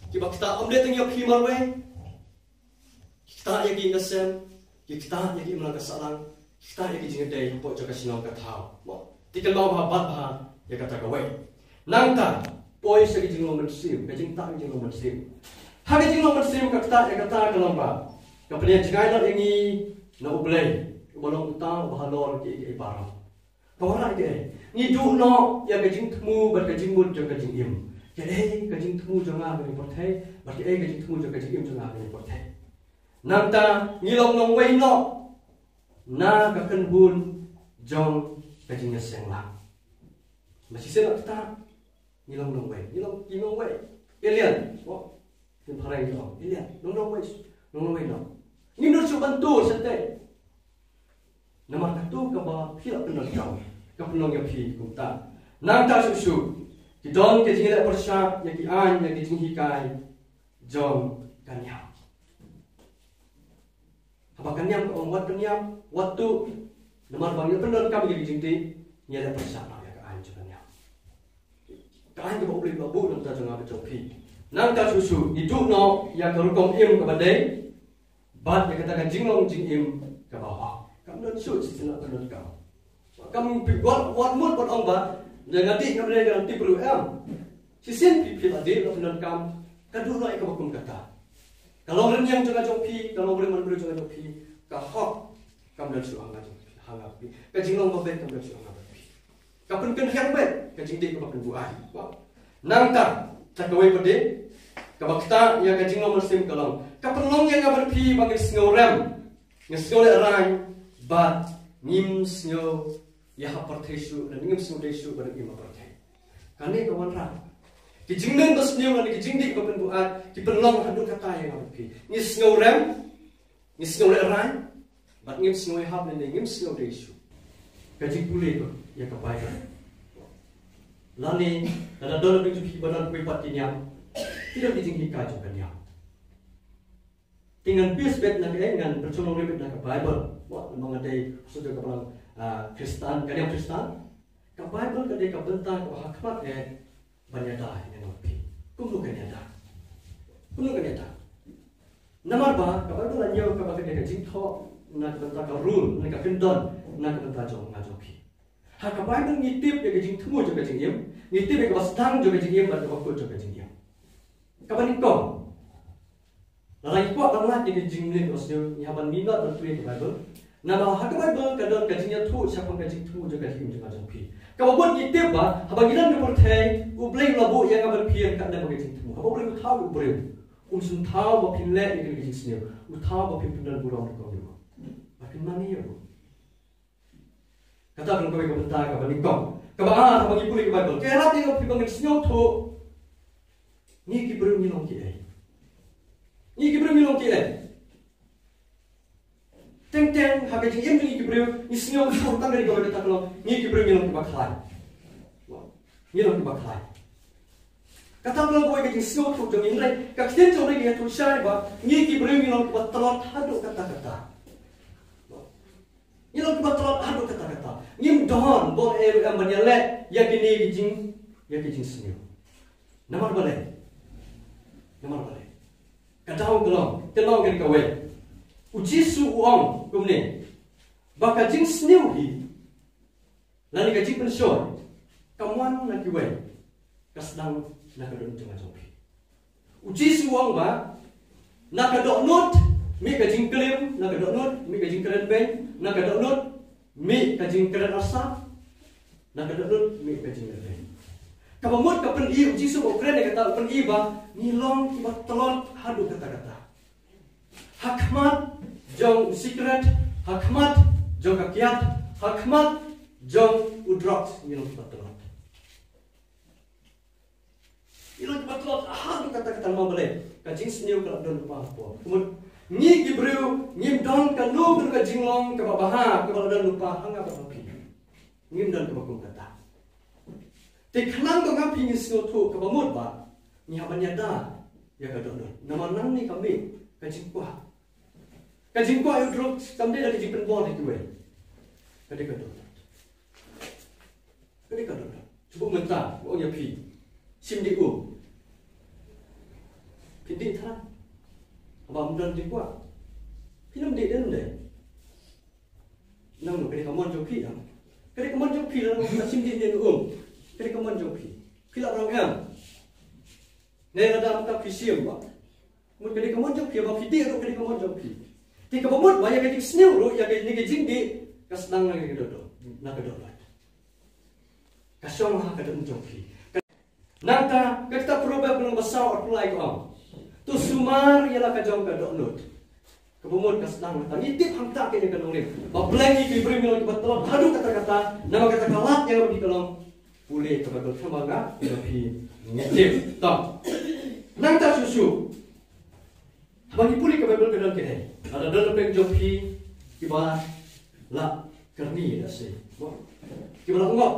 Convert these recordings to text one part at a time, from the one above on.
Kiba kita amde teng yo khimarwe. Kita yagi ngasem, kita yagi imlang kasalang, kita yagi jingdai po jo kasinong kathao. Mo tikel mau bat ba ya kata kawe. Nangta poi segi jinglong mensiu, kajing tak jinglong mensiu. Hagi jinglong mensiu kata ya kata kalong ba. Kapnya jingai not yangi na ublay, ubalong utang bahalor ki ibarang. Kawara ke ni du no ya kajing temu bat kajing mut jo kajing im. Ke kajing temu jo nga ni porthai, bat ke kajing temu jo kajing im jo nga ni porthai. Nangta ngilong nong wei no na kaken bun jong kajing ngaseng lang. Masih saya tak ngilong nong wei, alien, oh, yang parah itu, alien, nong wei no. Ini nur bantu sate. Nama katu kaba pila penol kau, kapenong yang pi kumta. Nang ta susu, di don ke jingla persya, yang ki an, yang ki jinghikai, jong kanyam. Apa kanyam kau buat kanyam, waktu nama bangnya penol kau jadi jingti, ni ada persya. Kain ke boleh babu nang ta jangan bercopi. Nang ta susu hidup no ya kerukong im ke badai. Bat ya katakan jinglong jing im ke bawah. Kamu dah susu sila penut kau. Kamu buat mut buat ong ba. Jangan nanti perlu am. Sisin pipi tadi lo penut kamu. Kadulu ai ke bakum kata. Kalau orang yang jangan copi, kalau orang mana jangan copi, kahok kamu dah susu hangat pi. Ke jinglong babek kamu dah susu hangat. Kapun kan yang baik, kajing dik kapun buai. Nangta, cakawai pede, kabakta yang kajing lo muslim kalong. Kapun long yang kabar pi bagi sngorem, ngesngole rai, bat ngim sngo, ya hapartesu dan ngim sngodesu pada ngim hapartei. Kane kawan ra. Kajing neng muslim dan kajing dik kapun buai, dipenlong hadu kata yang kabar pi. Ngesngorem, ngesngole rai, bat ngim sngoe hab dan ngim sngodesu. Kajing pulih ya kebaikan. Lani dan ada lebih juga badan kuipat kinyam tidak dijinghikai juga niam. Tinggal bisbet nak dengan bercolong lebih nak Bible. Buat mengadai sudah kebelang Kristen, kadang Kristen. Ke Bible kadang kebentar ke hakmat banyak dah yang lebih. Kumlu kenyata. Namar ba Bible lanjau ke bagai kajingtho nak kebentar ke rule, nak kendon, nak kebentar jong ngajoki. Hak Bible ngitip ya kajing temu juga kajing im, ngitip ya kabastang juga kajing im, dan kabakut juga kajing im. Kapan ikon? Lalu ikut banget di kajing ini terusnya, nyaman minat dan tulis Bible. Nama hak Bible kadang kajingnya tu siapa kajing temu juga kajing im juga kajing pi. Kalau buat ngitip ba, habagilan kepercayai, ublay labu yang kabar pi yang kadang kajing temu. Haba boleh tahu ublay, unsur tahu bapin lek di kajing sini, tahu bapin pendan burang di kau juga. Makin mana ya bu? Kata belum kau komentar kau nikong. Kau bagi pulih ke Bible. Kira dia kau pibangin senyum tu. Ni kiberu milong kiai. Teng hakai jing ni kiberu ni senyum tu tang dari kau kata kalau ni kiberu milong kibakai. Milong kibakai. Kata belum kau kajing senyum tu jong ini. Kakiten jong lagi tu syai ba ni kiberu milong kibatalon hadu kata-kata. Ini kita terlalu adu kata-kata. Ngim don bon yang banyalek ya kini kijing senyum. Namar balik. Kadang kelong kan kawai. Uji su uang kumne. Baka jing senyum hi. Lalu kajing pension. Kamuan nak kiwai. Kasdang nak kadon tengah jopi. Uji su uang ba. Nak kadon not. Mi kajing kelim, nak kadok not, mi kajing keren pen, nak kadok not, mi kajing keren asap, nak kadok not, mi kajing keren. Kalau mut kapan i uji semua keren dia kata kapan i ba, nilong kibat telon hadu kata-kata. Hakmat jong secret, hakmat jong kakiat, hakmat jong udrot nilong kibat telon. Nilong kibat telon hadu kata-kata mau boleh. Kajing senyum kalau don apa-apa. Kemudian ni gibreu ngim don ka nu ber ka jinglong ka baha ka baladan lupa hanga ba pi ngim don ka bakum kata te khnang ka ngapi ni sno thu ka bamut ba ni habanya da ya ka don nama nang ni kami ka jingkwa yu drok samde da jingpen bon itu we ka de ka don coba mentah oh ya pi sim di u di thang abang dan di kuat film di dalam deh nang kali kamu jauh pi kali kamu jauh pi dalam sim di kali kamu jauh pi pila orang am nih ada apa pisiam ba mungkin kali kamu jauh pi apa piti atau kali kamu jauh pi di kamu banyak kali snew ro ya kali ni jing di kasnang lagi dodo nak dodo kasong ha kada jauh pi nangta kita proba belum besar apply ko tu sumar ialah kajong ka download kebumut kasnang tang itip hangta ke kan ulim bablangi ki beri milo betul hadu kata-kata nama kata kalat yang di dalam boleh kepada semangat lebih ngitip tak nangta susu bagi pulih kepada dalam kene ada dalam peng jopi kiba la kerni ase kiba la ngok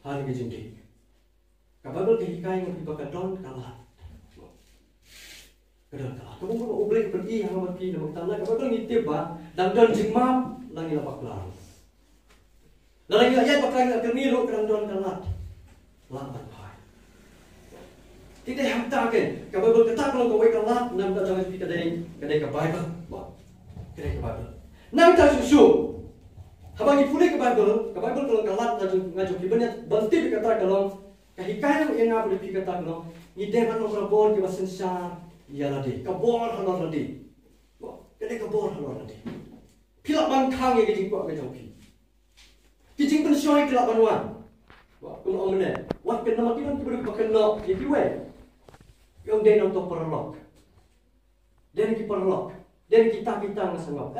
hari ke jindi kababel ke hikai ng iba kadon kalat kadon kalat kamu mau ubrik pergi yang mati na magtala kababel ngitip ba dangdon jingmap langi lapak laro lalagi ayat bakal kerni ro kadon kalat lapan pai tidak hamta ke kababel ketak kalau kau kalat nam tak jangan speak kadai ka bible ba kadai ka bible nam ta susu habang ipulih ke bible kalau kalat ngaju kibannya banti kata kalau kahikai yang ngap lebih kata kalau ni depan orang bor di basen syar ya ladi kabor halor ladi kadai kabor halor ladi pilak bangkang yang kijing kuat kejauh pi kijing pensyoi pilak banwan kalau orang mana wat kena mati kan kibru pakai nok jadi we yang dia nonton perlok dan kiperlok dan kita ngasangap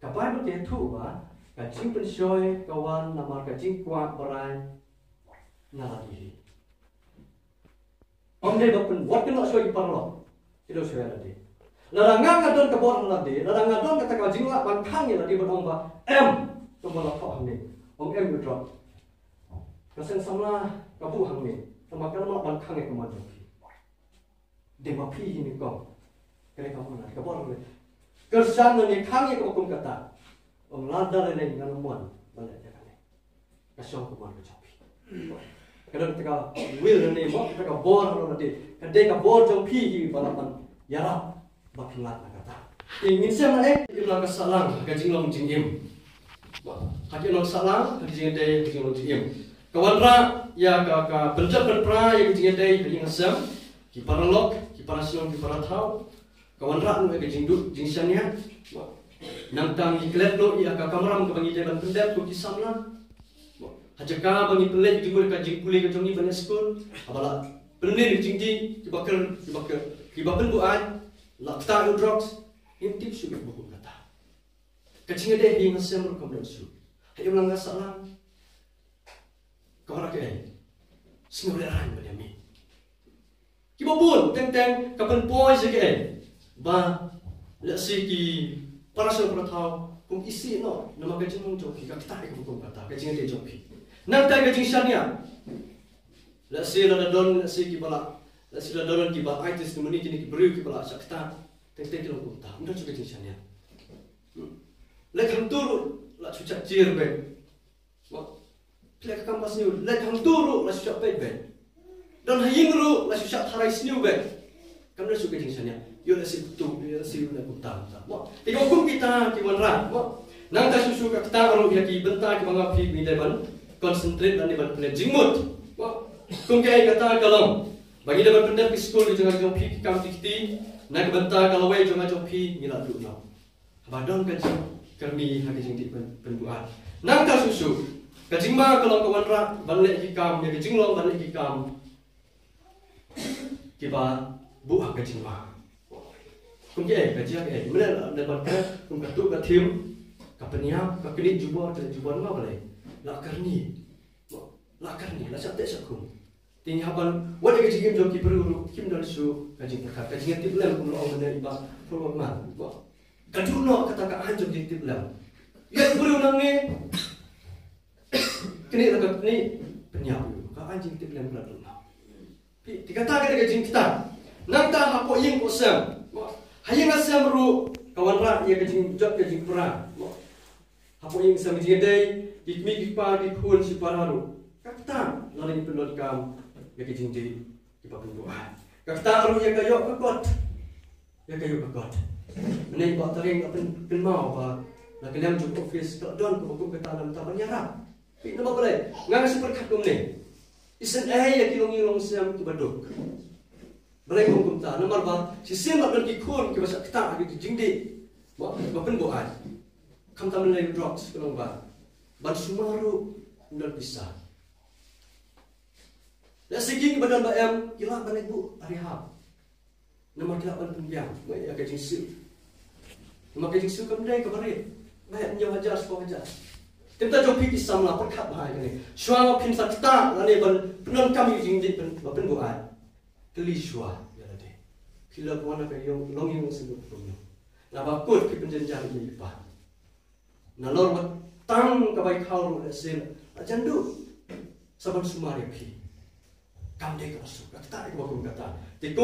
kapan betul tu ba kajing pensyoi kawan nama kajing kuat berai nala diri. Om dia bapen buat kena syoi parlo. Itu syoi lagi. Larangan ngadon kebor lagi. Larangan ngadon kata kajing lah bangkang lagi berong ba. Tumala kau hamni. Om withdraw. Kasen sama kabu hamni. Sama kan malah bangkang ke mana. Dia mapi ini kau. Kena kamu nak kebor lagi. Kersan ni kangi kau hukum kata. Om lada lagi dengan muan. Balik dia kan. Kasong kumar kecapi. Kadang kita will ni mo kita ka bor halo nanti kadang ka bor jong pi hi balapan yara bakilat na kata ingin siya na ilang kasalang kajing long jingim kajing long salang kajing day kajing long jingim kawanra ya ka benjak berpra ya kajing day kajing asam ki paralok ki parasion ki parathau kawanra nu kajing du jingsyania nang tang iklet lo ya ka kamram ka bangi jalan pendap ku kisamna Hajaka bagi pelik jumpa kajing kulit kacang ni banyak skor. Apalah pelik jingdi dibakar buat lakta drugs intip sudah buku kata. Kacing ada yang ngasih mereka bersu. Hayo lang salam. Kau nak ke? Semua orang pada mi. Kibabun teng kapan boy sege. Ba lasi ki para seorang tahu kum isi no nama kacing mung joki kita buku kata kacing ada joki. Nang tay kajing syania. La sila na don la si kibala. La sila don kibala itis ni muni kini kibru kibala sakta. Teng kilo kunta. Unda juga kajing syania. La kantur la cucak cir be. Wa plek kampas ni la kantur la cucak pe be. Dan hayingru la cucak harai sniu be. Kamna juga kajing syania. Yo la si tu la si la kunta. Wa tiga hukum kita kiwanra. Wa nang ta susu ka kita ro ya ki benta ki banga pi mi deban. Konsentrate dan dibantu jingmut. Kung kaya kata kalau bagi dapat pendek di sekolah di tengah jompi kam tikti nak benta kalau way tengah jompi nilai dulu nak. Badon kaji kami hak jing di penbuat. Nang ka susu kajing ma kalau kawan rak balik hikam ya kajing long balik hikam. Kiba buah kajing ma. Kung kaya kaji kaya mana dapat kung katuk katim kapenya kakini jubor ma balik. Lakar ni, la sabte sakum. Tinggi haban, wajah kajing jom kiperu kim dan su kajing perkat kajing tiblam kuno orang mana iba format. Kajing no kata kak hanjum di tiblam. Ya buru nang ni, kini lakar ni penyapu. Kak anjing tiblam beradu. Dikata kata kajing kita. Nang ta hapo ying kosam. Hayang asam ru kawan rak ya kajing jot kajing perang. Hapo ying sam jidai. Ikmi kipa di si pararu. Kata lalu penot kam ya kejing di kipa pendoa. Kata aru ya kayo kakot. Ya kayo kakot. Menai buat taring apen mau ba. Nak kalian jumpa office ke don ko ko kata dalam taban nyara. Pi nama boleh. Ngang super kat kum ni. Isen ya kilong siam tu baduk. Boleh kum ta nomor ba si sim apen ki kun ki basa kita agi jingdi. Ba pen bo ai. Kam ta menai drops ko ba. Ban sumaru ndal pisah. Dah segi badan bayam kila balik bu arihab. Nama kila ban pembiang, mai ya kajing su. Nama kajing su kam dai kabari. Mai nya wajar sepo wajar. Kita jopi pisam la perkat bahai ni. Shwa pin sakta lani ban penon kami jing jing pen bu ai. Keli shwa ya lade. Kila buana ka yong longing sebut punya. Na bakut ki penjenjang ni pa. Na lor tang ka bai khau ru sen. Ajandu saban sumari pi. Kam dek masuk, kata itu aku kata. Di